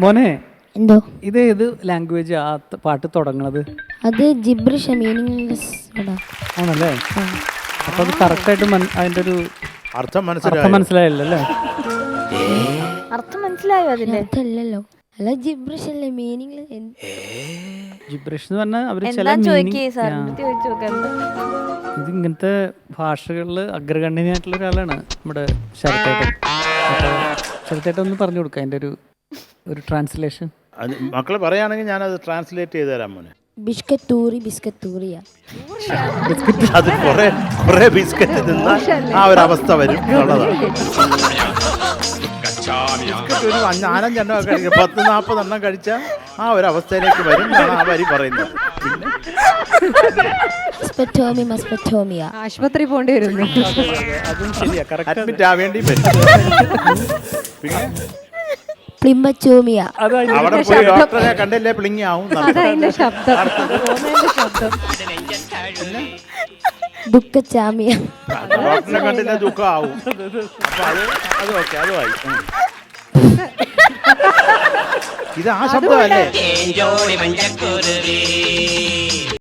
മോനെ എന്തോ ഇത് ഏത് ലാംഗ്വേജ് ആ പാട്ട് തുടങ്ങണത്? അത് ജിബ്രിഷ് മീനിങ്ലെസ് ആണല്ലേ? അപ്പൊ അത് കറക്റ്റായിട്ട് അതിന്റെ ഒരു അർത്ഥം മനസ്സിലായല്ലോ അല്ലേ? അർത്ഥം മനസ്സിലായോ അതിന്റെ? അർത്ഥമല്ലല്ലോ. അല്ല ജിബ്രിഷ് അല്ലേ മീനിങ്ലെസ്. ജിബ്രിഷ് എന്ന് പറഞ്ഞാൽ അവര് ചില ഇത് ഇങ്ങനത്തെ ഭാഷകളിൽ അഗ്രഗണ്യനായിട്ടുള്ള ഒരാളാണ് നമ്മുടെ ശരത്തേട്ടൻ. ശരത്തേട്ടൻ ഒന്ന് പറഞ്ഞു കൊടുക്കാം അതിന്റെ ഒരു ട്രാൻസ്ലേഷൻ. മക്കള് പറയുകയാണെങ്കിൽ ഞാനത് ട്രാൻസ്ലേറ്റ് ചെയ്ത് തരാം മോനെ. ബിസ്ക്കറ്റൂറി ബിസ്ക്കറ്റൂറിയ. അത് കുറെ ബിസ്ക്കറ്റ് തിന്നാൽ ആ ഒരു അവസ്ഥ വരും എന്നുള്ളതാണ്. ബിസ്ക്കറ്റ് ഒരു 5-6 കഴിക്കുക, 10-40 എണ്ണം കഴിച്ചാൽ ആ ഒരു അവസ്ഥയിലേക്ക് വരും എന്നാണ് ആ വരി പറയുന്നത്. പിന്നെ ആശുപത്രി പോകേണ്ടി വരുന്നു. അതും ശരിയാ, അഡ്മിറ്റ് ആവേണ്ടി വരും. പിന്നെ പ്ലിംബച്ചോമിയ. അവിടെ പോയി ഡോക്ടറെ കണ്ടില്ലേ പ്ലിങ്ങി ആവും. ദുഃഖച്ചാമിയ. ഡോക്ടറെ കണ്ടില്ല ദുഃഖം ആവും. അപ്പൊ അത് ഓക്കെ, അതുമായി. ഇത് ആ ശബ്ദമല്ലേ?